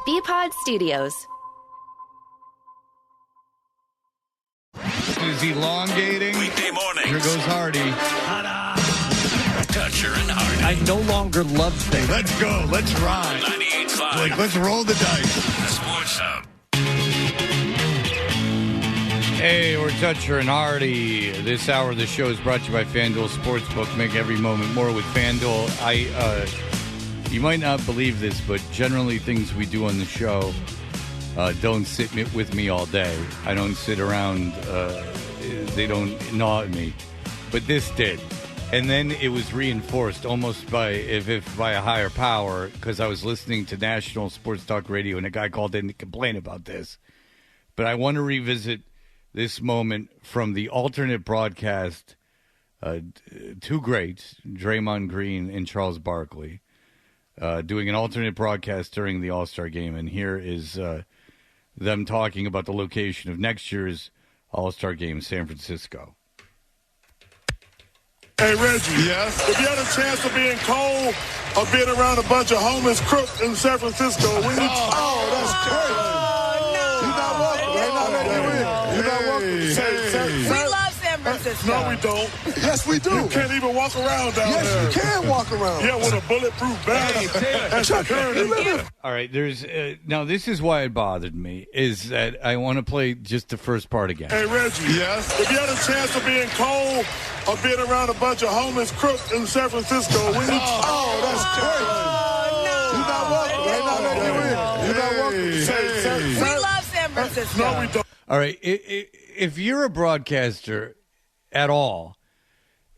BPod Studios. Is elongating. Weekday morning. Here goes Hardy. Toucher and Hardy. I no longer love things. Let's go. Let's ride. 98.5. Like, let's roll the dice. The Sports Hub. Hey, we're Toucher and Hardy. This hour of the show is brought to you by FanDuel Sportsbook. Make every moment more with FanDuel. You might not believe this, but generally things we do on the show don't sit with me all day. I don't sit around. They don't gnaw at me. But this did. And then it was reinforced almost by if by a higher power, because I was listening to National Sports Talk Radio and a guy called in to complain about this. But I want to revisit this moment from the alternate broadcast, two greats, Draymond Green and Charles Barkley, doing an alternate broadcast during the All-Star Game. And here is them talking about the location of next year's All-Star Game, San Francisco. Hey, Reggie. Yes? If you had a chance of being cold or being around a bunch of homeless crooks in San Francisco, when you... Oh, that's crazy. You're not welcome. They're not letting you in. You're not welcome. We love San Francisco. No, we don't. Yes, we do. You can't even walk around down there. Yes, you can walk around. Yeah, with a bulletproof bag and security. All right, there's now this is why it bothered me, is that I want to play just the first part again. Hey, Reggie. Yes? If you had a chance of being cold or being around a bunch of homeless crooks in San Francisco, when you... Oh, that's crazy. You're not welcome. They're not letting you in. You're not welcome. We love San Francisco. No, we don't. All right, if you're a broadcaster at all,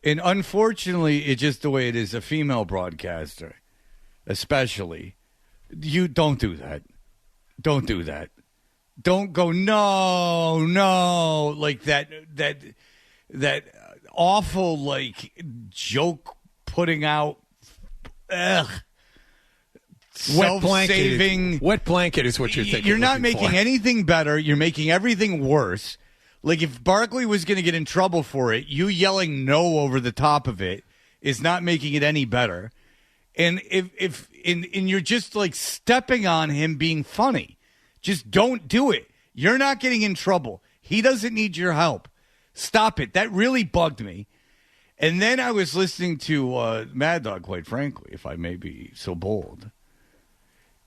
and unfortunately it's just the way it is, a female broadcaster especially, you don't do that. Don't do that. Don't go, no, like that awful, like, joke putting out, self-saving. Wet blanket is what you're thinking. You're not making anything better. You're making everything worse. Like, if Barkley was going to get in trouble for it, you yelling no over the top of it is not making it any better. And if you're just, like, stepping on him being funny. Just don't do it. You're not getting in trouble. He doesn't need your help. Stop it. That really bugged me. And then I was listening to Mad Dog, quite frankly, if I may be so bold.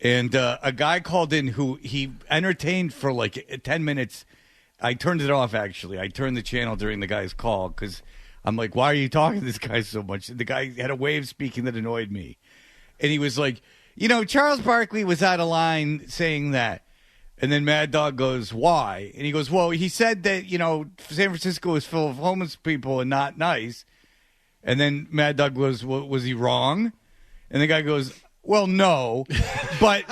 And a guy called in who he entertained for like 10 minutes. I turned it off, actually. I turned the channel during the guy's call because I'm like, why are you talking to this guy so much? The guy had a way of speaking that annoyed me. And he was like, Charles Barkley was out of line saying that. And then Mad Dog goes, why? And he goes, well, he said that, San Francisco is full of homeless people and not nice. And then Mad Dog goes, well, was he wrong? And the guy goes, well, no, but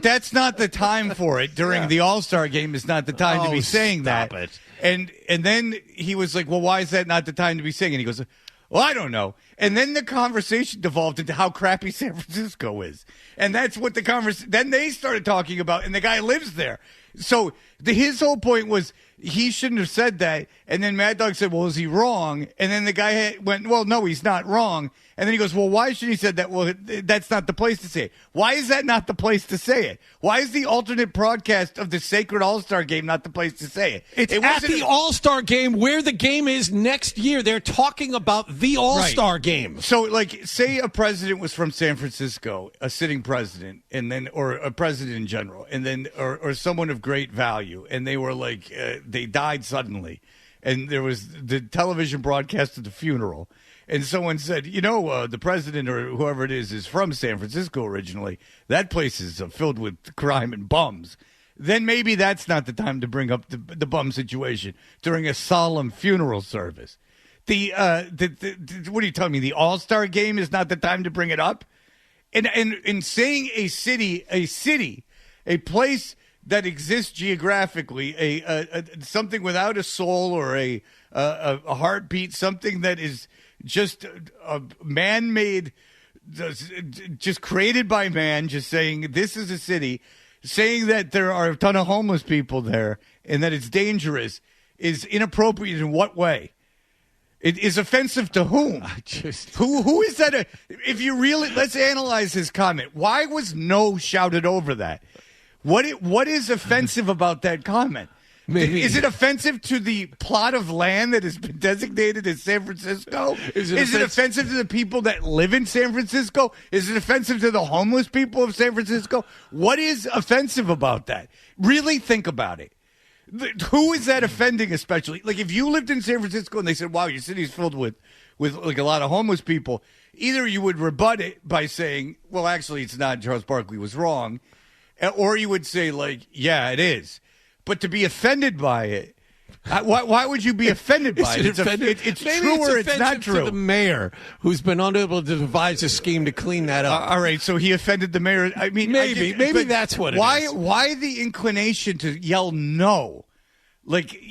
that's not the time for it. During the All-Star Game is not the time to be saying that. It. And then he was like, well, why is that not the time to be saying? And he goes, well, I don't know. And then the conversation devolved into how crappy San Francisco is. And that's what then they started talking about, and the guy lives there. So his whole point was he shouldn't have said that. And then Mad Dog said, well, is he wrong? And then the guy went, well, no, he's not wrong. And then he goes, well, why should he said that? Well, that's not the place to say it. Why is that not the place to say it? Why is the alternate broadcast of the sacred All-Star Game not the place to say it? It's at the All-Star Game where the game is next year. They're talking about the All-Star Game. So, like, say a president was from San Francisco, a sitting president, and then, or a president in general, and then, or someone of great value, and they were like, they died suddenly, and there was the television broadcast of the funeral. And someone said, the president or whoever it is from San Francisco originally. That place is filled with crime and bums. Then maybe that's not the time to bring up the bum situation during a solemn funeral service. What are you telling me? The All-Star Game is not the time to bring it up? And saying a place that exists geographically, something without a soul or a heartbeat, something that is just a man-made, just created by man, just saying this is a city, saying that there are a ton of homeless people there and that it's dangerous is inappropriate in what way? It is offensive to whom? Who is that? If you really, let's analyze his comment. Why was no shouted over that? What is offensive about that comment? Maybe. Is it offensive to the plot of land that has been designated as San Francisco? Is it offensive to the people that live in San Francisco? Is it offensive to the homeless people of San Francisco? What is offensive about that? Really think about it. Who is that offending especially? Like if you lived in San Francisco and they said, wow, your city's filled with like a lot of homeless people, either you would rebut it by saying, well, actually it's not, Charles Barkley was wrong, or you would say like, yeah, it is. But to be offended by it, why would you be offended by it? It's true or it's not true. To the mayor, who's been unable to devise a scheme to clean that up. All right, so he offended the mayor. I mean, maybe that's what it is. Why the inclination to yell no? Like,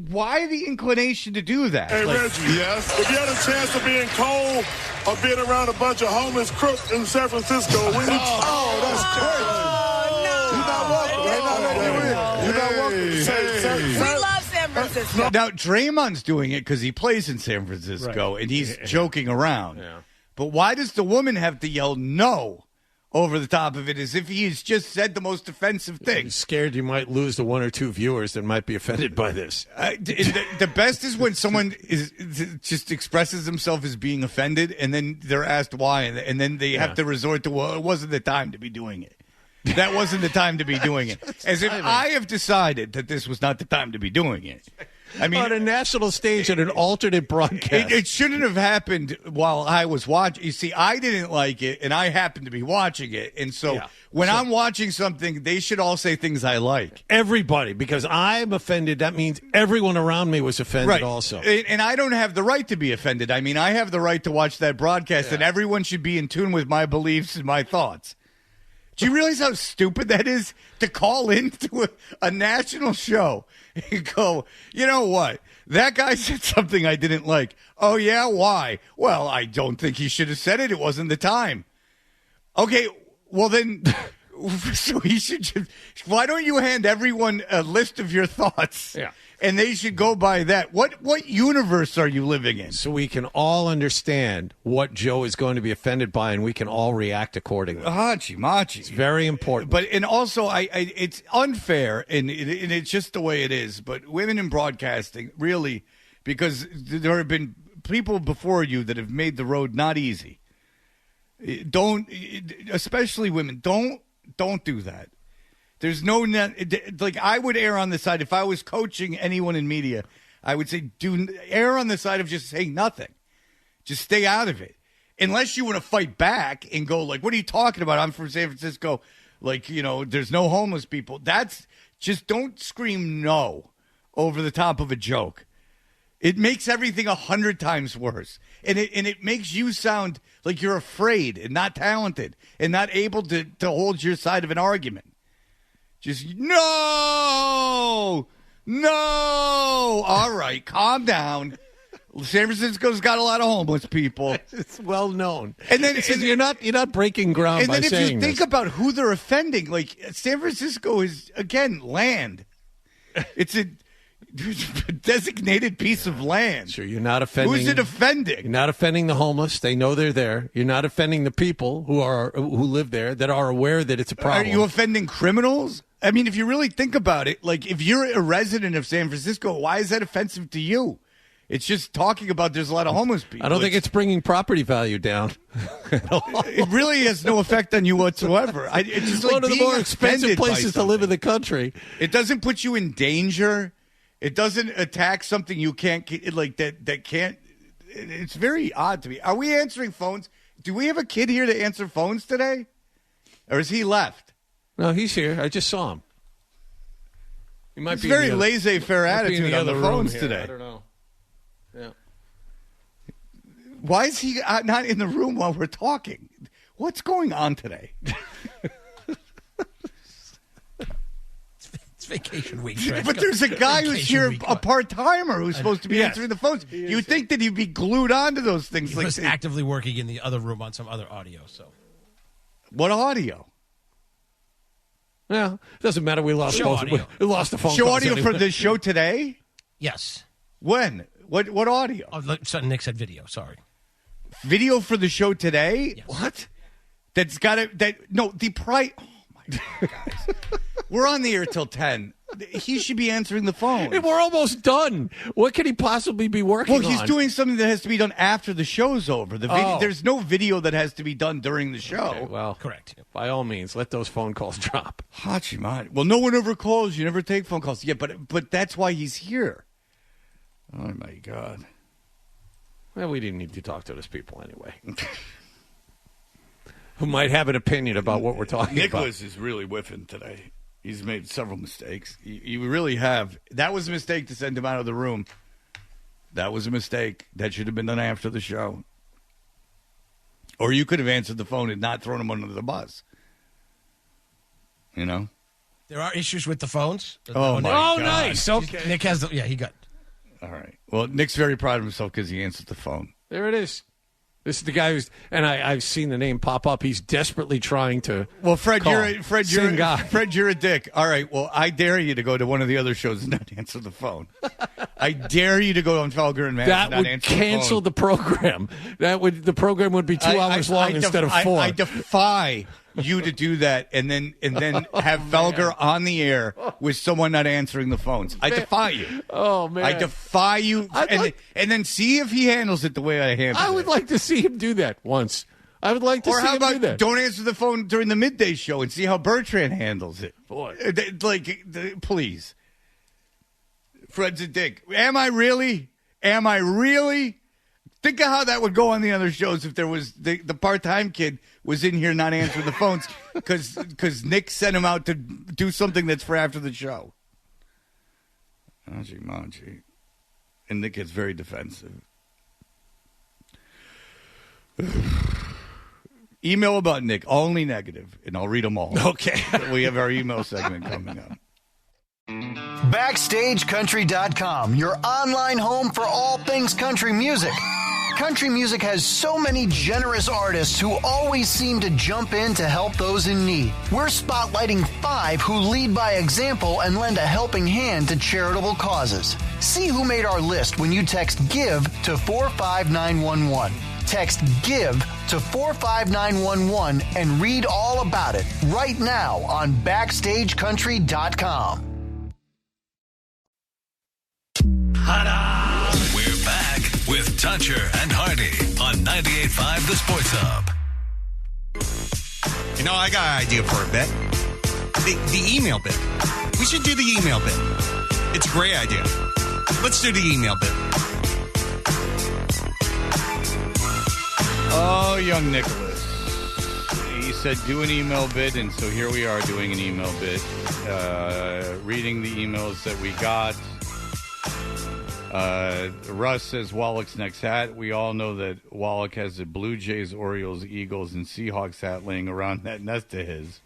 why the inclination to do that? Hey, Reggie, yes? If you had a chance of being cold or being around a bunch of homeless crooks in San Francisco, that's crazy. You're not welcome. You're not welcome. We love San Francisco. Now, Draymond's doing it because he plays in San Francisco, and he's joking around. Yeah. But why does the woman have to yell no over the top of it as if he has just said the most offensive thing? He's scared you might lose the 1 or 2 viewers that might be offended by this. The best is when someone just expresses themselves as being offended, and then they're asked why, and then they have to resort to, well, it wasn't the time to be doing it. That wasn't the time to be doing it. As if I have decided that this was not the time to be doing it. I mean, on a national stage at an alternate broadcast. It shouldn't have happened while I was watching. You see, I didn't like it, and I happened to be watching it. And so when I'm watching something, they should all say things I like. Everybody, because I'm offended. That means everyone around me was offended also. And I don't have the right to be offended. I mean, I have the right to watch that broadcast, and everyone should be in tune with my beliefs and my thoughts. Do you realize how stupid that is to call into a national show and go, you know what? That guy said something I didn't like. Oh, yeah? Why? Well, I don't think he should have said it. It wasn't the time. Okay, well then, so he should just, why don't you hand everyone a list of your thoughts? Yeah. And they should go by that. What universe are you living in? So we can all understand what Joe is going to be offended by, and we can all react accordingly. Hachi-machi. It's very important. But and also, it's unfair, and it's just the way it is. But women in broadcasting, really, because there have been people before you that have made the road not easy. Don't, especially women, don't do that. There's no like I would err on the side if I was coaching anyone in media. I would say err on the side of just saying nothing. Just stay out of it, unless you want to fight back and go like, "What are you talking about? I'm from San Francisco. Like, you know, there's no homeless people." That's just don't scream no over the top of a joke. It makes everything 100 times worse, and it makes you sound like you're afraid and not talented and not able to hold your side of an argument. Just, no! All right, calm down. San Francisco's got a lot of homeless people. It's well known. And then you're not breaking ground by saying this. And then if you think about who they're offending, like San Francisco is, again, land. It's a designated piece of land. Sure, you're not offending. Who's it offending? You're not offending the homeless. They know they're there. You're not offending the people who live there that are aware that it's a problem. Are you offending criminals? I mean, if you really think about it, like if you're a resident of San Francisco, why is that offensive to you? It's just talking about there's a lot of homeless people. I don't think it's bringing property value down. It really has no effect on you whatsoever. It's just like one of the more expensive places to live in the country. It doesn't put you in danger. It doesn't attack something you can't like that can't. It's very odd to me. Are we answering phones? Do we have a kid here to answer phones today, or is he left? No, he's here. I just saw him. He might be very laissez-faire attitude on the phones today. I don't know. Yeah. Why is he not in the room while we're talking? What's going on today? It's vacation week. But there's a guy who's here, a part-timer, who's supposed to be answering the phones. You'd think that he'd be glued onto those things. He was actively working in the other room on some other audio. So, what audio? Yeah, it doesn't matter. We lost the phone. Show audio for the show today? Yes. When? What audio? Oh, Nick said video. Sorry. Video for the show today? Yes. What? That's got it. The price. Oh my God, guys. We're on the air till 10. He should be answering the phone. Hey, we're almost done. What could he possibly be working on? Well, he's doing something that has to be done after the show's over. There's no video that has to be done during the show. Okay, well, Correct. by all means, let those phone calls drop. Hachiman. Well, no one ever calls. You never take phone calls. Yeah, but that's why he's here. Oh, my God. Well, we didn't need to talk to those people anyway. Who might have an opinion about what we're talking Nicholas is really whiffing today. He's made several mistakes. You really have. That was a mistake to send him out of the room. That was a mistake. That should have been done after the show. Or you could have answered the phone and not thrown him under the bus. You know? There are issues with the phones. Oh, my God. Nice. Okay. Nick has he got. All right. Well, Nick's very proud of himself because he answered the phone. There it is. This is the guy who's, and I've seen the name pop up. He's desperately trying to. Well, Fred, Same guy. Fred, you're a dick. All right. Well, I dare you to go to one of the other shows and not answer the phone. I dare you to go on Felger and Matt That and not would answer cancel the the program. The program would be 2 hours long instead of 4. I defy you to do that and then have Felger on the air with someone not answering the phones. I defy you. Oh man! I defy you, and then see if he handles it the way I handle it. I would like to see him do that once. I would like to Or see how him do about that. don't answer the phone during the midday show and see how Bertrand handles it? Boy. Please. Fred's a dick. Am I really? Am I really? Think of how that would go on the other shows if there was the part-time kid was in here not answering the phones because Nick sent him out to do something that's for after the show. Manji. And Nick gets very defensive. Email about Nick, only negative, and I'll read them all. Okay. We have our email segment coming up. BackstageCountry.com, your online home for all things country music. Country music has so many generous artists who always seem to jump in to help those in need. We're spotlighting 5 who lead by example and lend a helping hand to charitable causes. See who made our list when you text GIVE to 45911. Text GIVE to 45911 and read all about it right now on BackstageCountry.com. We're back with Toucher and Hardy on 98.5 The Sports Hub. You know, I got an idea for a bit. The email bit. We should do the email bit. It's a great idea. Let's do the email bit. Oh, young Nicholas. He said do an email bit, and so here we are doing an email bit. Reading the emails that we got. Russ says Wallach's next hat. We all know that Wallach has a Blue Jays, Orioles, Eagles, and Seahawks hat laying around that nest of his.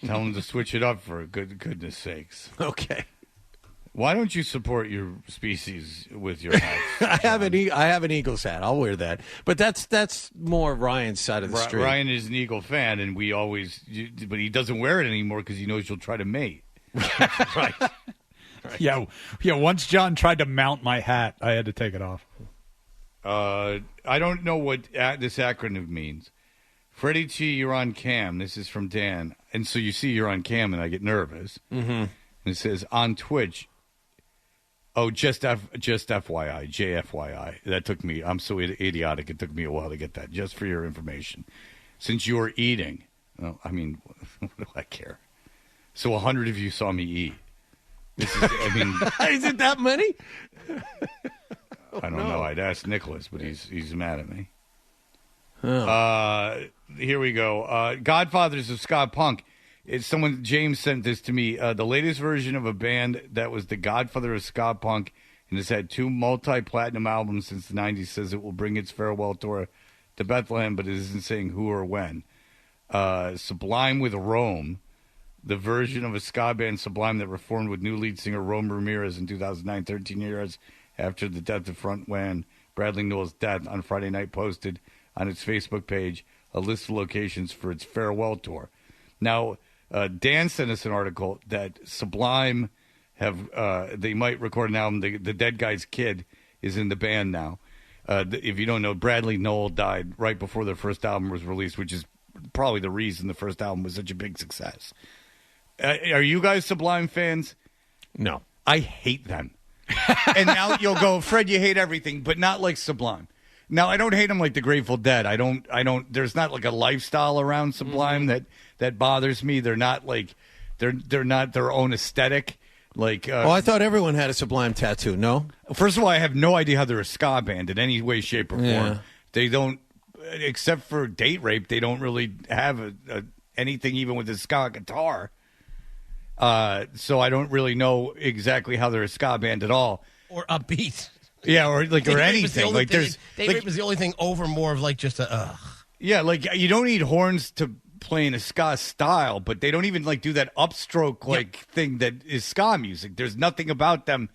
Tell him to switch it up for goodness sakes. Okay. Why don't you support your species with your hats? I have an Eagles hat. I'll wear that. But that's more Ryan's side of the street. Ryan is an Eagle fan, and but he doesn't wear it anymore because he knows you'll try to mate. Right. Yeah. Once John tried to mount my hat, I had to take it off. I don't know what this acronym means. Freddie T, you're on cam. This is from Dan. And so you see you're on cam, and I get nervous. Mm-hmm. And it says, on Twitch. Oh, just FYI, JFYI. That took me, I'm so idiotic, it took me a while to get that. Just for your information. Since you were eating, well, I mean, what do I care? So 100 of you saw me eat. This is, Is it that many? I don't know. I'd ask Nicholas, but he's mad at me. Oh. Here we go. Godfathers of Ska Punk. James sent this to me. The latest version of a band that was the godfather of ska punk and has had 2 multi-platinum albums since the 90s says it will bring its farewell tour to Bethlehem, but it isn't saying who or when. Sublime with Rome, the version of a ska band Sublime that reformed with new lead singer Rome Ramirez in 2009, 13 years after the death of frontman Bradley Newell's death, on Friday night posted on its Facebook page a list of locations for its farewell tour. Now, Dan sent us an article that Sublime they might record an album. The Dead Guy's Kid is in the band now. If you don't know, Bradley Noel died right before their first album was released, which is probably the reason the first album was such a big success. Are you guys Sublime fans? No. I hate them. And now you'll go, Fred, you hate everything, but not like Sublime. Now, I don't hate them like the Grateful Dead. I don't, there's not like a lifestyle around Sublime that bothers me. They're not like, they're not their own aesthetic. Like, I thought everyone had a Sublime tattoo. No? First of all, I have no idea how they're a ska band in any way, shape, or form. Yeah. They don't, except for Date Rape, they don't really have anything even with a ska guitar. So I don't really know exactly how they're a ska band at all. Or upbeat. Yeah, or anything. Like Date Rape was the only thing over more of like just a Yeah, like you don't need horns to play in a ska style, but they don't even like do that upstroke thing that is ska music. There's nothing about them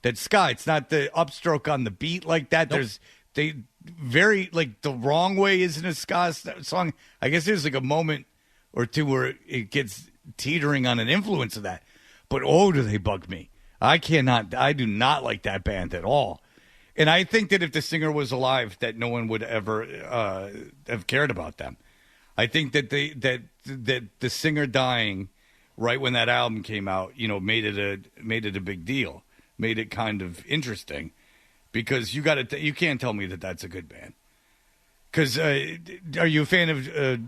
that's ska. It's not the upstroke on the beat like that. Nope. They very like The Wrong Way isn't a ska song. I guess there's like a moment or two where it gets teetering on an influence of that. But do they bug me. I do not like that band at all. And I think that if the singer was alive, that no one would ever have cared about them. I think that the singer dying right when that album came out, made it a big deal, made it kind of interesting, because you can't tell me that that's a good band. Because are you a fan of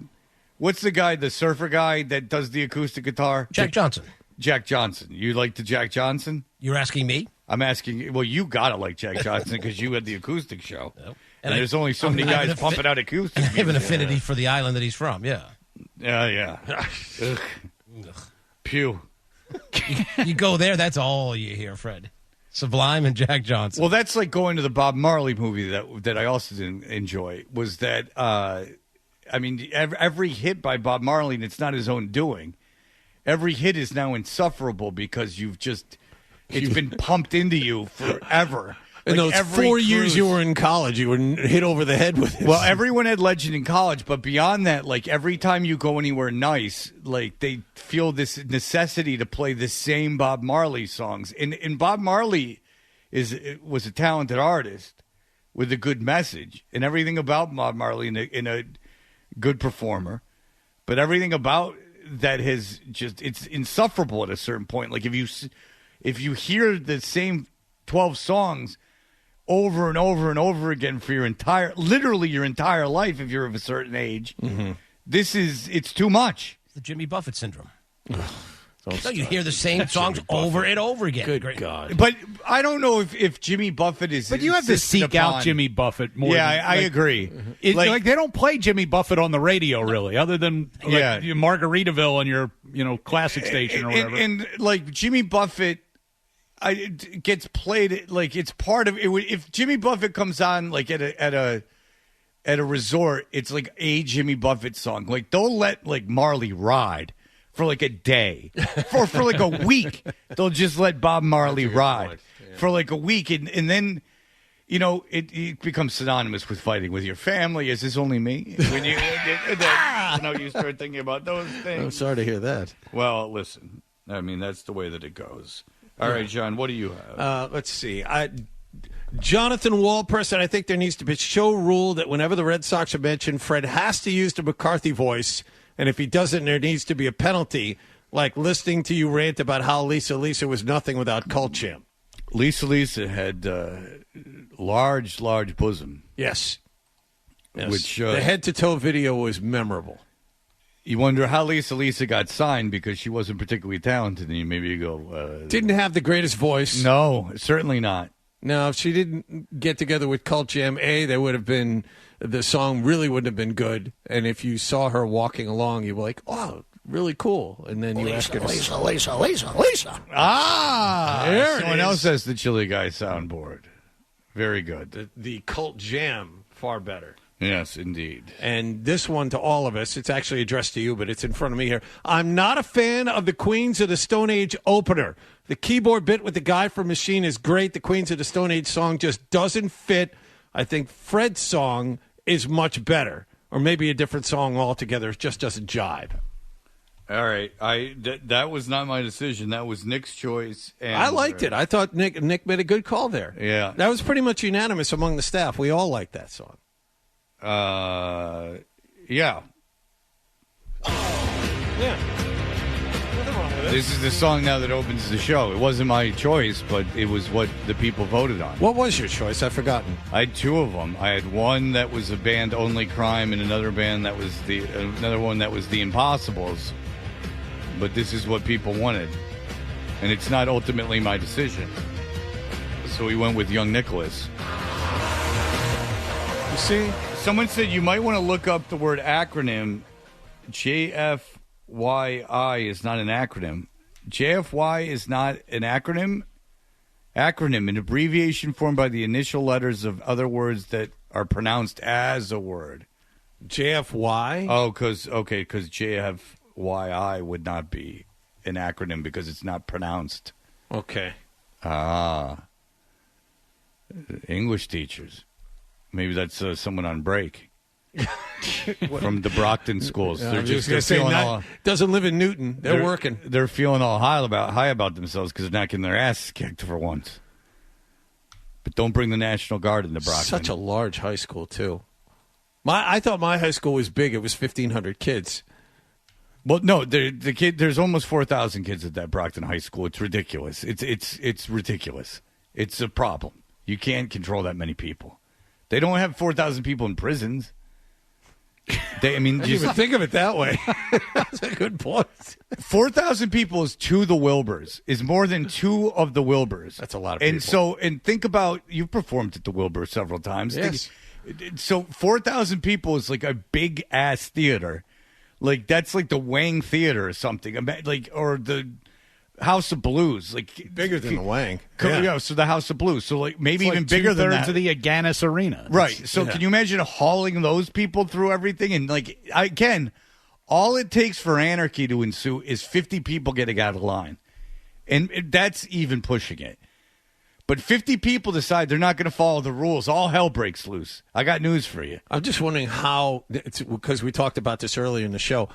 what's the surfer guy that does the acoustic guitar? Jack Johnson. Jack Johnson. You like the Jack Johnson? You're asking me? I'm asking. Well, you gotta like Jack Johnson because you had the acoustic show, and there's only so many I guys pumping out acoustic. I have an affinity for the island that he's from. Yeah. Yeah. Ugh. Pew. You go there, that's all you hear, Fred. Sublime and Jack Johnson. Well, that's like going to the Bob Marley movie that I also didn't enjoy. Was that every hit by Bob Marley, and it's not his own doing. Every hit is now insufferable because it's been pumped into you forever. In those 4 years you were in college, you were hit over the head with it. Well, everyone had Legend in college, but beyond that, like every time you go anywhere nice, like they feel this necessity to play the same Bob Marley songs. And Bob Marley was a talented artist with a good message, and everything about Bob Marley in a good performer. But everything about that it's insufferable at a certain point. Like if you hear the same 12 songs over and over and over again for your entire life, if you're of a certain age, it's too much. It's the Jimmy Buffett syndrome. So you hear the same songs over and over again. Good God. But I don't know if Jimmy Buffett is. But you have to seek out Jimmy Buffett more. Yeah, I agree. Like they don't play Jimmy Buffett on the radio, really, other than Margaritaville on your classic station or whatever. And like Jimmy Buffett, it gets played like it's part of it. If Jimmy Buffett comes on like at a resort, it's like a Jimmy Buffett song. Like they'll let like Marley ride for like a day, for like a week. They'll just let Bob Marley ride for like a week, and then it becomes synonymous with fighting with your family. Is this only me? When you start thinking about those things. I'm sorry to hear that. Well, listen, I mean that's the way that it goes. All right, John, what do you have? Let's see. Jonathan Walperson, I think there needs to be a show rule that whenever the Red Sox are mentioned, Fred has to use the McCarthy voice. And if he doesn't, there needs to be a penalty, like listening to you rant about how Lisa was nothing without Cult Jam. Lisa had large bosom. Yes. Which the head-to-toe video was memorable. You wonder how Lisa got signed because she wasn't particularly talented. And maybe you go... didn't have the greatest voice. No, certainly not. Now, if she didn't get together with Cult Jam, there would have been... The song really wouldn't have been good. And if you saw her walking along, you were like, oh, really cool. And then you ask her to... Lisa. Ah! There someone else has the Chili Guy soundboard. Very good. The Cult Jam, far better. Yes, indeed. And this one to all of us, it's actually addressed to you, but it's in front of me here. I'm not a fan of the Queens of the Stone Age opener. The keyboard bit with the guy from Machine is great. The Queens of the Stone Age song just doesn't fit. I think Fred's song is much better. Or maybe a different song altogether. It just doesn't jive. All right, that was not my decision. That was Nick's choice. And I liked it. I thought Nick made a good call there. Yeah, that was pretty much unanimous among the staff. We all liked that song. Yeah. Yeah. Nothing wrong with it. This is the song now that opens the show. It wasn't my choice, but it was what the people voted on. What was your choice? I've forgotten. I had two of them. I had one that was a band Only Crime, and another band that was another one that was the Impossibles. But this is what people wanted, and it's not ultimately my decision. So we went with Young Nicholas. You see, someone said you might want to look up the word acronym. JFYI is not an acronym. JFY is not an acronym. Acronym, an abbreviation formed by the initial letters of other words that are pronounced as a word. JFY? Oh, because JFYI would not be an acronym because it's not pronounced. Okay. English teachers. Maybe that's someone on break. From the Brockton schools. They're just doesn't live in Newton. They're working. They're feeling all high about themselves because they're not getting their asses kicked for once. But don't bring the National Guard into Brockton. Such a large high school, too. I thought my high school was big. It was 1,500 kids. Well, no, there's almost 4,000 kids at that Brockton High School. It's ridiculous. It's ridiculous. It's a problem. You can't control that many people. They don't have 4,000 people in prisons. I didn't even think of it that way. That's a good point. 4,000 people is two the Wilburs. Is more than two of the Wilburs. That's a lot of people. And think about, you've performed at the Wilbur several times. Yes. So 4,000 people is like a big ass theater. Like that's like the Wang Theater or something. Like or the House of Blues, like bigger than the Wang. Yeah, so the House of Blues. So like maybe it's even like bigger than that. to the Agganis Arena. Right. So can you imagine hauling those people through everything? And like again, all it takes for anarchy to ensue is 50 people getting out of line. And that's even pushing it. But 50 people decide they're not going to follow the rules. All hell breaks loose. I got news for you. I'm just wondering how, because we talked about this earlier in the show,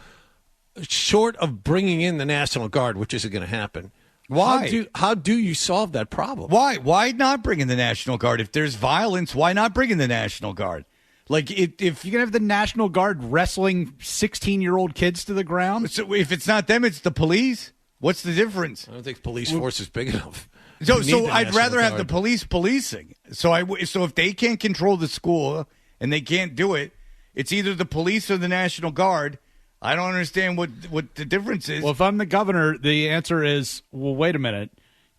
short of bringing in the National Guard, which isn't going to happen, why? How do you solve that problem? Why? Why not bring in the National Guard? If there's violence, why not bring in the National Guard? Like if you're going to have the National Guard wrestling 16-year-old kids to the ground? So if it's not them, it's the police? What's the difference? I don't think the police force is big enough. So I'd rather have the police policing. So if they can't control the school and they can't do it, it's either the police or the National Guard. I don't understand what the difference is. Well, if I'm the governor, the answer is, well, wait a minute.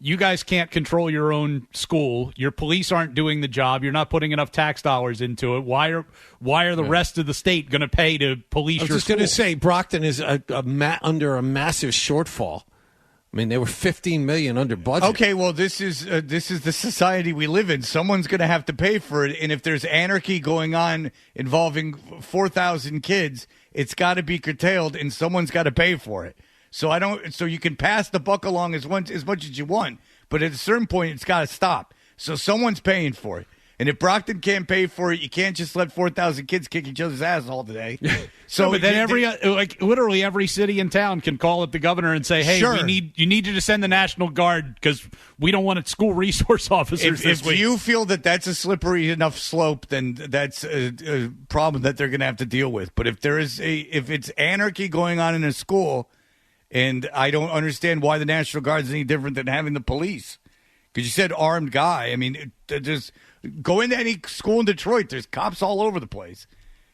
You guys can't control your own school. Your police aren't doing the job. You're not putting enough tax dollars into it. Why are the rest of the state going to pay to police your school? I was just going to say, Brockton is under a massive shortfall. I mean, they were $15 million under budget. Okay, well, this is the society we live in. Someone's going to have to pay for it, and if there's anarchy going on involving 4,000 kids, it's got to be curtailed, and someone's got to pay for it. So you can pass the buck along as much as you want, but at a certain point, it's got to stop. So someone's paying for it. And if Brockton can't pay for it, you can't just let 4,000 kids kick each other's ass all day. So, but then literally every city in town can call up the governor and say, "Hey, you need to send the National Guard because we don't want school resource officers." If you feel that that's a slippery enough slope, then that's a problem that they're going to have to deal with. But if it's anarchy going on in a school, and I don't understand why the National Guard is any different than having the police, because you said armed guy. I mean, just go into any school in Detroit. There's cops all over the place.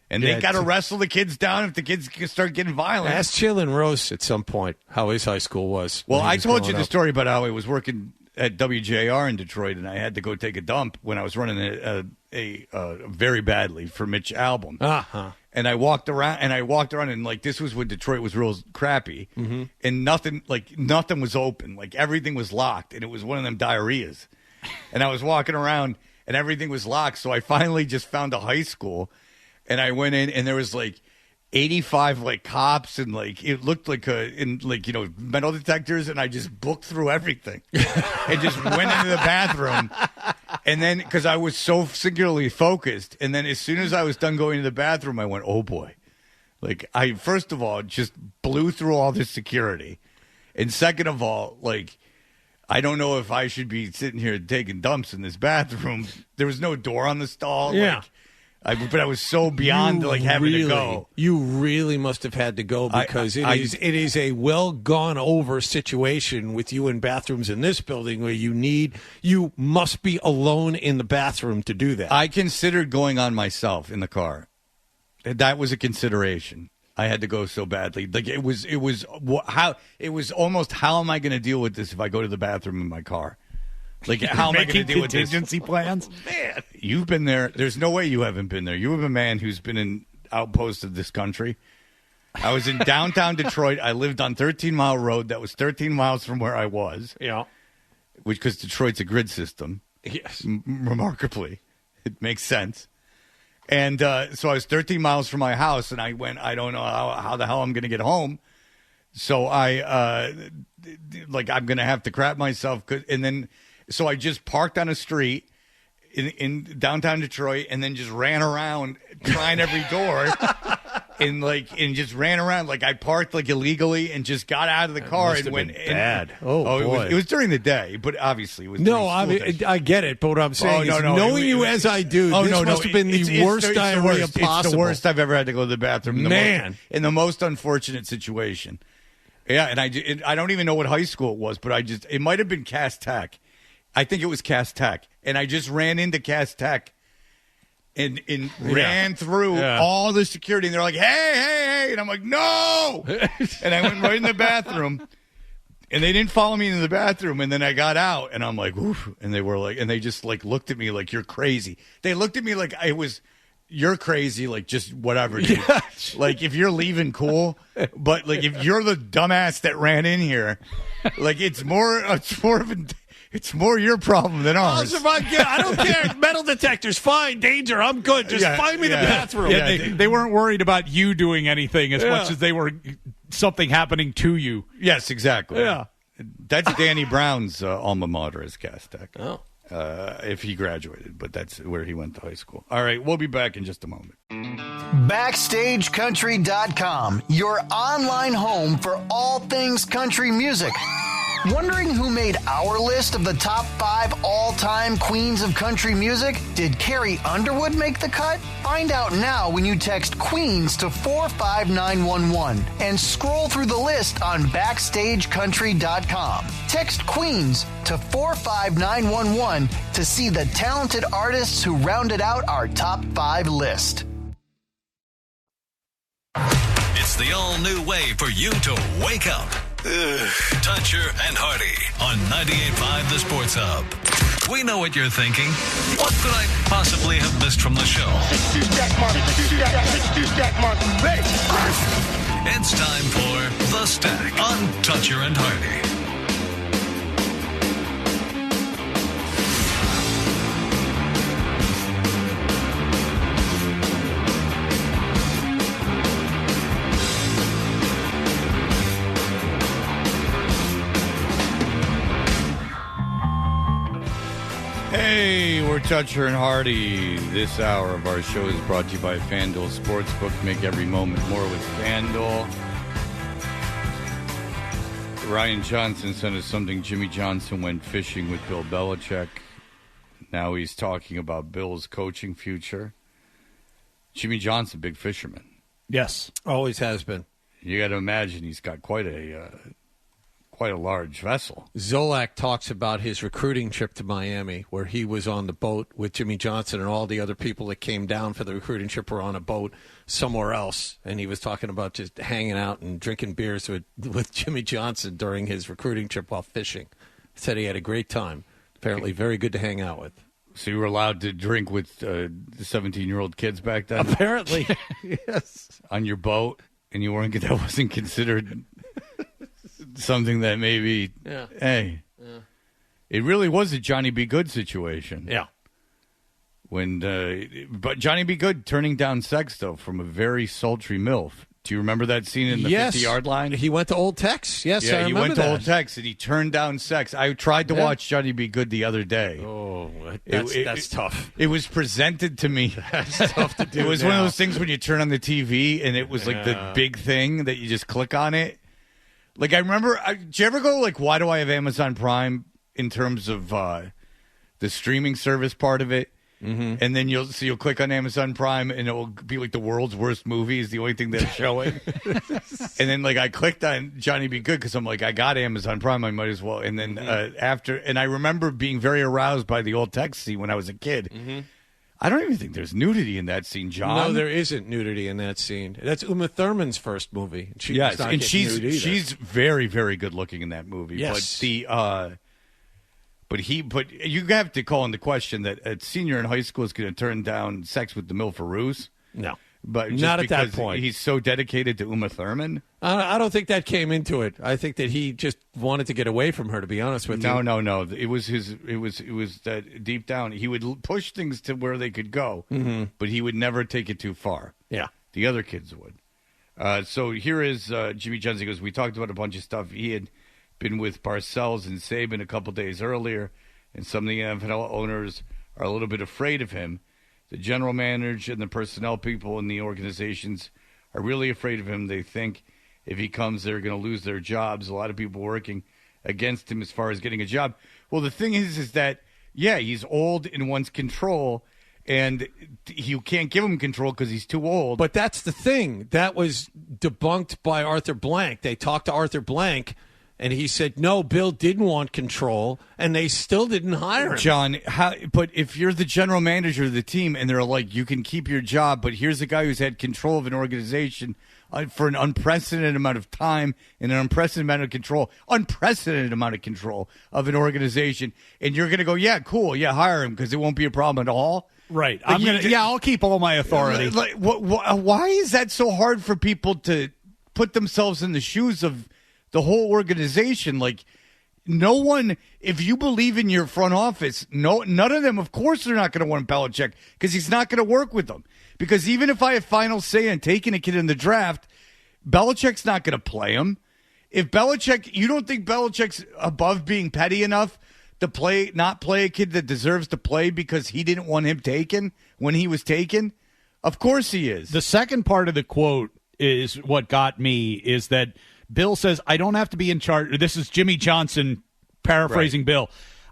And they got to wrestle the kids down if the kids start getting violent. Ask Chillin Rose at some point how his high school was. Well, I told you the story about how I was working at WJR in Detroit, and I had to go take a dump when I was running a very badly for Mitch album. Uh-huh. And I walked around, and like this was when Detroit was real crappy, and nothing was open, like everything was locked, and it was one of them diarrheas. And I was walking around, and everything was locked, so I finally just found a high school. And I went in, and there was like 85 like cops, and like it looked like metal detectors. And I just booked through everything, and just went into the bathroom. And then because I was so singularly focused, and then as soon as I was done going to the bathroom, I went, "Oh boy, Like, I, first of all, just blew through all this security. And second of all, like, I don't know if I should be sitting here taking dumps in this bathroom. There was no door on the stall. Yeah. Like, but I was so beyond, like, having to go. You really must have had to go because it is a well gone over situation with you in bathrooms in this building where you must be alone in the bathroom to do that. I considered going on myself in the car. That was a consideration. I had to go so badly. Like, it was almost, how am I going to deal with this if I go to the bathroom in my car? Like, how am I going to deal with this? Contingency plans? Man, you've been there. There's no way you haven't been there. You have a man who's been in outposts of this country. I was in downtown Detroit. I lived on 13 Mile Road. That was 13 miles from where I was. Yeah. Because Detroit's a grid system. Yes. Remarkably. It makes sense. And so I was 13 miles from my house, and I don't know how the hell I'm going to get home. So I'm going to have to crap myself. So I just parked on a street in downtown Detroit and then just ran around trying every door and just ran around. Like, I parked, like, illegally and just got out of the car and went bad. Boy. It was during the day, but obviously it was I get it, but what I'm saying is knowing you as I do, this must have been the worst diarrhea possible. It's the worst I've ever had to go to the bathroom. In the most unfortunate situation. Yeah, and I don't even know what high school it was, but it might have been Cass Tech. I think it was Cass Tech. And I just ran into Cass Tech and ran through all the security. And they're like, hey. And I'm like, no. And I went right in the bathroom. And they didn't follow me into the bathroom. And then I got out. And I'm like, oof. And they were like, and they just, like, looked at me like, you're crazy. They looked at me like I was, you're crazy, like, just whatever, dude. Yeah. Like, if you're leaving, cool. But, like, if you're the dumbass that ran in here, like, it's more your problem than ours. I don't care. Metal detectors, fine. Danger, I'm good. Just find me the bathroom. Yeah, they weren't worried about you doing anything as much as they were something happening to you. Yes, exactly. Yeah. That's Danny Brown's alma mater is Cass Tech. Oh. If he graduated, but that's where he went to high school. All right, we'll be back in just a moment. BackstageCountry.com, your online home for all things country music. Wondering who made our list of the top 5 all-time queens of country music? Did Carrie Underwood make the cut? Find out now when you text Queens to 45911 and scroll through the list on BackstageCountry.com. Text Queens to 45911 to see the talented artists who rounded out our top 5 list. It's the all-new way for you to wake up. Toucher and Hardy on 98.5 The Sports Hub. We know what you're thinking. What could I possibly have missed from the show? It's time for The Stack on Toucher and Hardy. Hey, we're Toucher and Hardy. This hour of our show is brought to you by FanDuel Sportsbook. Make every moment more with FanDuel. Ryan Johnston sent us something. Jimmy Johnson went fishing with Bill Belichick. Now he's talking about Bill's coaching future. Jimmy Johnson, big fisherman. Yes. Always has been. You got to imagine he's got quite a large vessel. Zolak talks about his recruiting trip to Miami, where he was on the boat with Jimmy Johnson, and all the other people that came down for the recruiting trip were on a boat somewhere else. And he was talking about just hanging out and drinking beers with Jimmy Johnson during his recruiting trip while fishing. Said he had a great time. Apparently very good to hang out with. So you were allowed to drink with 17-year-old kids back then? Apparently, yes. On your boat, and you weren't, that wasn't considered something that maybe, hey, it really was a Johnny B. Good situation. Yeah. But Johnny B. Good turning down sex, though, from a very sultry MILF Do you remember that scene in the 50-yard line? He went to Old Tex. Yes, I he remember went to that. Old Tex, and he turned down sex. I tried to watch Johnny Be Good the other day. Oh, that's tough. It was presented to me. That's tough to do. It was one of those things when you turn on the TV, and it was like the big thing that you just click on it. Like, I remember, did you ever go, like, why do I have Amazon Prime in terms of the streaming service part of it? Mm-hmm. And then you'll click on Amazon Prime and it will be like the world's worst movie is the only thing that's showing. And then like I clicked on Johnny Be Good because I'm like, I got Amazon Prime, I might as well. And then and I remember being very aroused by the Old Tex scene when I was a kid. Mm-hmm. I don't even think there's nudity in that scene, John. No, there isn't nudity in that scene. That's Uma Thurman's first movie. She's very, very good looking in that movie. Yes. But you have to call into question that a senior in high school is going to turn down sex with the Milfaroos. No. But just not at that because point. He's so dedicated to Uma Thurman. I don't think that came into it. I think that he just wanted to get away from her, to be honest with you. No. It was that deep down he would push things to where they could go, but he would never take it too far. Yeah. The other kids would. So here is Jimmy Johnson. He goes, we talked about a bunch of stuff. He had been with Parcells and Saban a couple days earlier, and some of the NFL owners are a little bit afraid of him. The general manager and the personnel people in the organizations are really afraid of him. They think if he comes, they're going to lose their jobs. A lot of people working against him as far as getting a job. Well, the thing is that, he's old and wants control, and you can't give him control because he's too old. But that's the thing. That was debunked by Arthur Blank. They talked to Arthur Blank, and he said, no, Bill didn't want control, and they still didn't hire him. John, but if you're the general manager of the team and they're like, you can keep your job, but here's a guy who's had control of an organization for an unprecedented amount of time and an unprecedented amount of control of an organization, and you're going to go, yeah, cool, hire him because it won't be a problem at all. Right. I'll keep all my authority. Like, why is that so hard for people to put themselves in the shoes of the whole organization? Like, no one, if you believe in your front office, none of them, of course, they're not going to want Belichick because he's not going to work with them. Because even if I have final say in taking a kid in the draft, Belichick's not going to play him. If Belichick, you don't think Belichick's above being petty enough to not play a kid that deserves to play because he didn't want him taken when he was taken? Of course he is. The second part of the quote is what got me, is that Bill says, I don't have to be in charge. This is Jimmy Johnson paraphrasing Bill.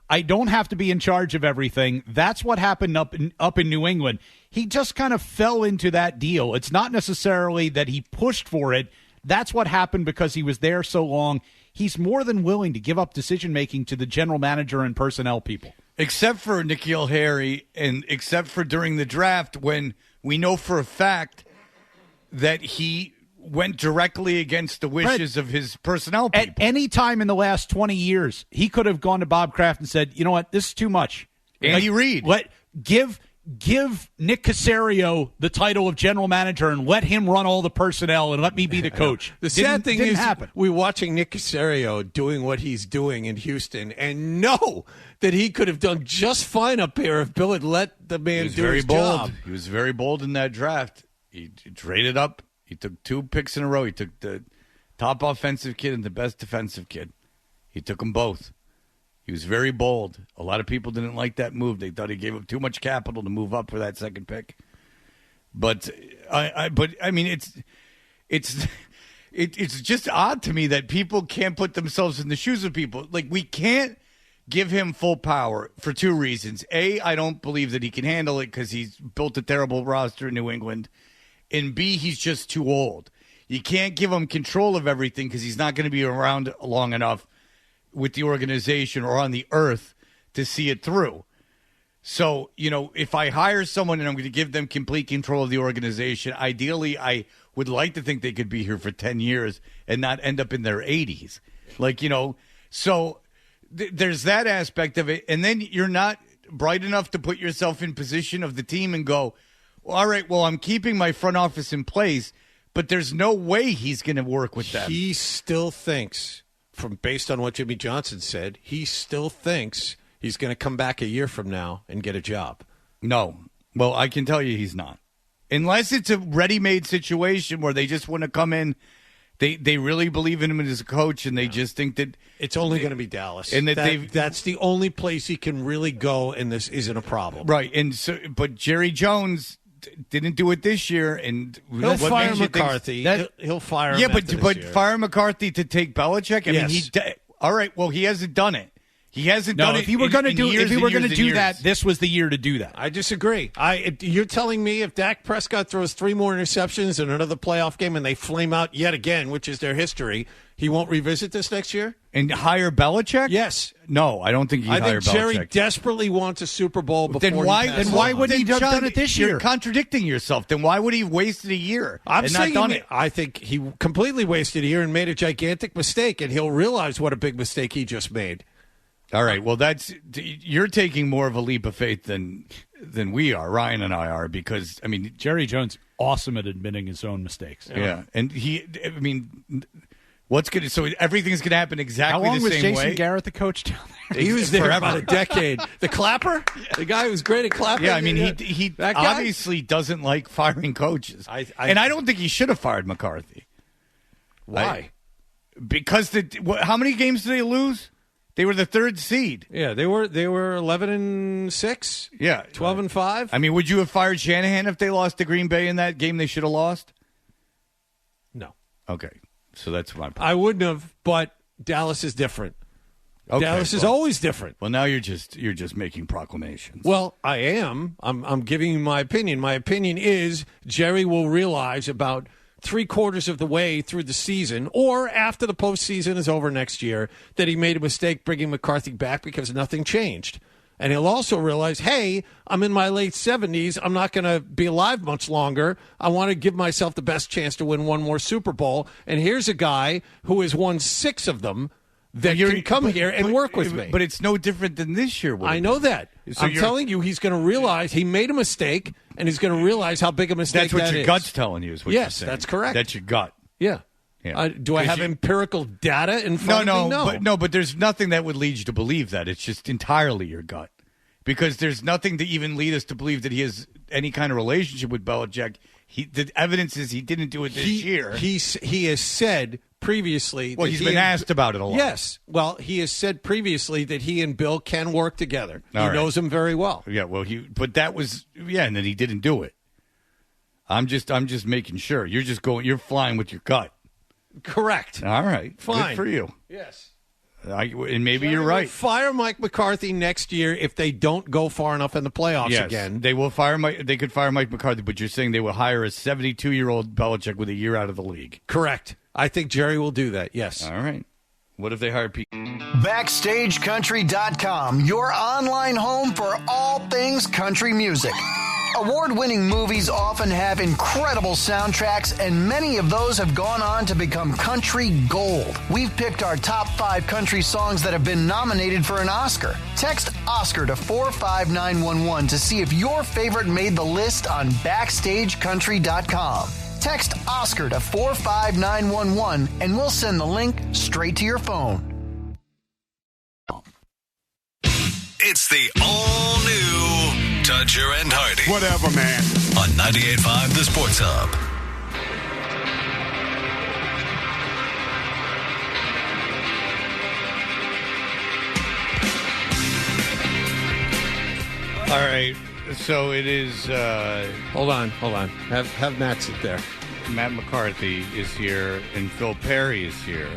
I don't have to be in charge of everything. That's what happened up in New England. He just kind of fell into that deal. It's not necessarily that he pushed for it. That's what happened because he was there so long. He's more than willing to give up decision-making to the general manager and personnel people. Except for N'Keal Harry, and except for during the draft when we know for a fact that he went directly against the wishes of his personnel people. At any time in the last 20 years, he could have gone to Bob Kraft and said, you know what, this is too much. Andy Reid. Give Nick Caserio the title of general manager and let him run all the personnel and let me be the coach. The sad thing is we're watching Nick Caserio doing what he's doing in Houston and know that he could have done just fine up here if Bill had let the man do his job. He was very bold in that draft. He traded up. He took 2 picks in a row. He took the top offensive kid and the best defensive kid. He took them both. He was very bold. A lot of people didn't like that move. They thought he gave up too much capital to move up for that second pick. But I mean, it's just odd to me that people can't put themselves in the shoes of people. Like, we can't give him full power for 2 reasons. A, I don't believe that he can handle it because he's built a terrible roster in New England. And B, he's just too old. You can't give him control of everything because he's not going to be around long enough with the organization or on the earth to see it through. So, if I hire someone and I'm going to give them complete control of the organization, ideally I would like to think they could be here for 10 years and not end up in their 80s. So there's that aspect of it. And then you're not bright enough to put yourself in position of the team and go, all right, well, I'm keeping my front office in place, but there's no way he's going to work with them. He still thinks, based on what Jimmy Johnson said, he still thinks he's going to come back a year from now and get a job. No. Well, I can tell you he's not. Unless it's a ready-made situation where they just want to come in, they really believe in him as a coach, and they just think that it's only going to be Dallas, and that's the only place he can really go, and this isn't a problem, right? And so, but Jerry Jones didn't do it this year, and he'll fire McCarthy. He'll fire him. Yeah, but fire McCarthy to take Belichick. I mean, all right. Well, he hasn't done it. He hasn't done it. If he were going to do that, this was the year to do that. I disagree. You're telling me if Dak Prescott throws 3 more interceptions in another playoff game and they flame out yet again, which is their history, he won't revisit this next year? And hire Belichick? Yes. No, I don't think he'd hire Belichick. Jerry desperately wants a Super Bowl before then why would he have done it this year? You're contradicting yourself. Then why would he have wasted a year and not done it? I think he completely wasted a year and made a gigantic mistake, and he'll realize what a big mistake he just made. All right. Well, you're taking more of a leap of faith than we are. Ryan and I are, because I mean, Jerry Jones awesome at admitting his own mistakes. Yeah, and so everything's gonna happen exactly the same way. How long was Jason Garrett the coach down there? He was there for about a decade. The clapper, the guy who was great at clapping. Yeah, I mean, he obviously doesn't like firing coaches, and I don't think he should have fired McCarthy. Why? Because how many games did they lose? They were the 3rd seed. Yeah, they were 11-6. Yeah, 12-5. I mean, would you have fired Shanahan if they lost to Green Bay in that game they should have lost? No. Okay, so that's my point. I wouldn't have, but Dallas is different. Okay, Dallas is always different. Well, now you're just making proclamations. Well, I am. I'm giving you my opinion. My opinion is Jerry will realize about 3/4 of the way through the season, or after the postseason is over next year, that he made a mistake bringing McCarthy back because nothing changed. And he'll also realize, hey, I'm in my late 70s. I'm not going to be alive much longer. I want to give myself the best chance to win one more Super Bowl. And here's a guy who has won 6 of them that can come here and work with me. But it's no different than this year. I know that. So I'm telling you, he's going to realize he made a mistake, and he's going to realize how big a mistake that is. That's what your gut's telling you is what you're saying. Yes, that's correct. That's your gut. Yeah. Do I have empirical data in front of me? But there's nothing that would lead you to believe that. It's just entirely your gut. Because there's nothing to even lead us to believe that he has any kind of relationship with Belichick. The evidence is he didn't do it this year. He has said previously. Well, he's been asked about it a lot. Yes. Well, he has said previously that he and Bill can work together. He knows him very well. Yeah. Well, but that was and then he didn't do it. I'm just making sure. You're flying with your gut. Correct. All right. Fine. Good for you. Yes. And maybe you're right. Fire Mike McCarthy next year if they don't go far enough in the playoffs again. They will fire They could fire Mike McCarthy, but you're saying they will hire a 72-year-old Belichick with a year out of the league. Correct. I think Jerry will do that. Yes. All right. What if they hire Pete? BackstageCountry.com, your online home for all things country music. Award-winning movies often have incredible soundtracks, and many of those have gone on to become country gold. We've picked our top 5 country songs that have been nominated for an Oscar. Text Oscar to 45911 to see if your favorite made the list on BackstageCountry.com. Text Oscar to 45911 and we'll send the link straight to your phone. It's the all-new Dodger and Hardy. Whatever, man. On 98.5 The Sports Hub. All right. So it is. Hold on. Have Matt sit there. Matt McCarthy is here, and Phil Perry is here.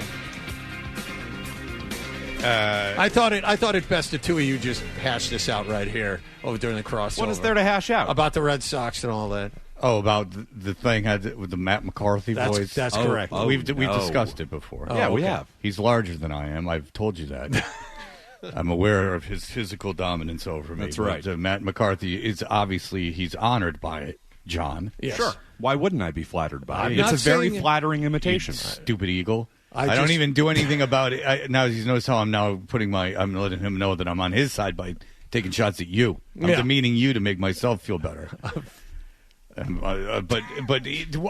I thought it best the two of you just hash this out right here over during the crossover. What is there to hash out about the Red Sox and all that? Oh, about the thing with the Matt McCarthy voice. That's correct. We've discussed it before. We have. He's larger than I am. I've told you that. I'm aware of his physical dominance over me. That's right. But, Matt McCarthy is obviously he's honored by it. John. Yes. Sure. Why wouldn't I be flattered by it? It's a very flattering imitation. Stupid eagle. I don't even do anything about it. Now you notice how I'm now I'm letting him know that I'm on his side by taking shots at you. I'm demeaning you to make myself feel better. But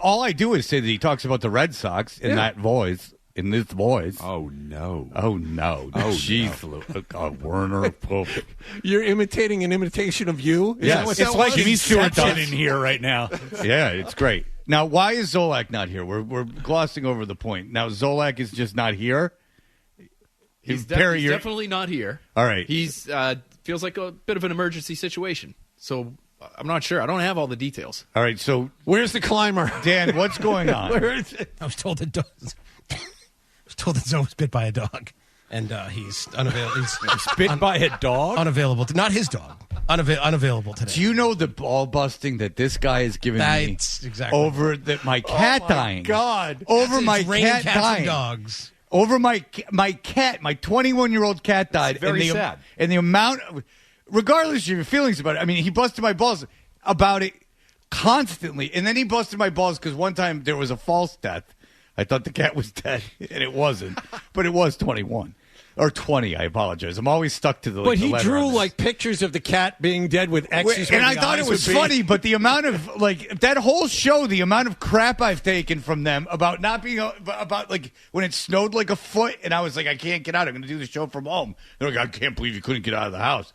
all I do is say that he talks about the Red Sox in that voice, in this voice. Oh, no. Oh, no. Oh, jeez. Werner. You're imitating an imitation of you? Is Yes. that what It's that like was? Jimmy Stewart Inception does. in here right now. Yeah, it's great. Now, why is Zolak not here? We're glossing over the point. Now, Zolak is just not here? He's Perry, you're- definitely not here. All right. He's feels like a bit of an emergency situation. So I'm not sure. I don't have all the details. All right, so Where's the climber? Dan, what's going on? Where is it? I was told that Zoe was bit by a dog, and he's unavailable. He's Bit by a dog? unavailable. Not his dog. Unavailable today. Do you know the ball busting that this guy is giving me That's exactly over my cat dying? God. Over It's my raining cat cats and dying. dogs. Over my cat, my 21-year-old cat died. very sad. And the amount, regardless of your feelings about it, I mean, he busted my balls about it constantly. And then he busted my balls because one time there was a false death. I thought the cat was dead, and it wasn't. But it was 21. Or 20, I apologize. I'm always stuck to the But the he letter drew on this. like pictures of the cat being dead with X's. And where I the thought it eyes was would be. funny, but the amount of that whole show, the amount of crap I've taken from them about not being about like when it snowed like a foot, and I was like, I can't get out. I'm going to do the show from home. They're like, I can't believe you couldn't get out of the house.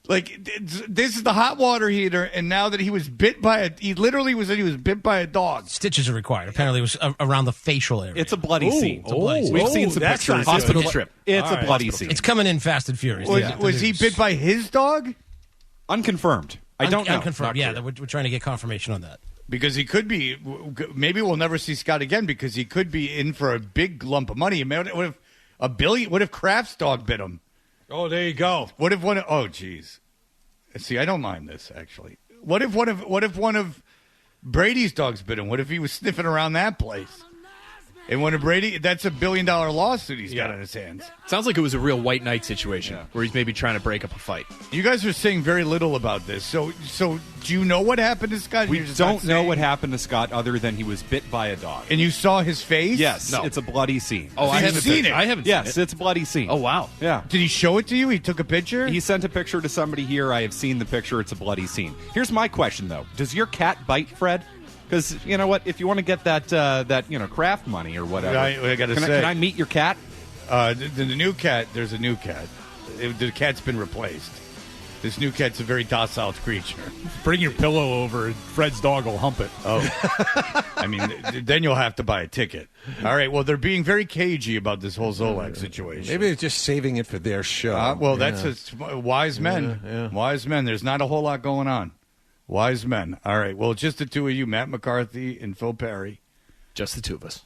Like this is the hot water heater, and now that he was bit by he literally was bit by a dog. Stitches are required. Apparently, it was around the facial area. It's a bloody scene. It's a bloody scene. We've seen some that's pictures. not Hospital good. trip. It's a bloody scene. It's coming in fast and furious. Was he bit by his dog? Unconfirmed. I don't know. Unconfirmed. Not Yeah, clear. we're trying to get confirmation on that. Because he could be. Maybe we'll never see Scott again because he could be in for a big lump of money. What if $1 billion? What if Kraft's dog bit him? Oh, there you go. What if one? Oh, geez. See, I don't mind this actually. What if one of Brady's dogs bit him? What if he was sniffing around that place? And when that's $1 billion lawsuit he's got on his hands. Sounds like it was a real white knight situation where he's maybe trying to break up a fight. You guys are saying very little about this. So do you know what happened to Scott? We You're just don't not know saying? what happened to Scott other than he was bit by a dog. And you saw his face? Yes, No. it's a bloody scene. Oh, I You've haven't seen it. I haven't Yes, seen it. it's a bloody scene. Oh, wow. Yeah. Did he show it to you? He took a picture? He sent a picture to somebody here. I have seen the picture. It's a bloody scene. Here's my question, though. Does your cat bite, Fred? Because, you know what, if you want to get that Kraft money or whatever, I gotta say. can I meet your cat? The new cat, there's a new cat. The cat's been replaced. This new cat's a very docile creature. Bring your pillow over and Fred's dog will hump it. Oh. I mean, then you'll have to buy a ticket. All right, well, they're being very cagey about this whole Zolak situation. Maybe they're just saving it for their show. Well, that's wise men. Yeah. Wise men. There's not a whole lot going on. Wise men. All right, well, just the two of you, Matt McCarthy and Phil Perry. Just the two of us.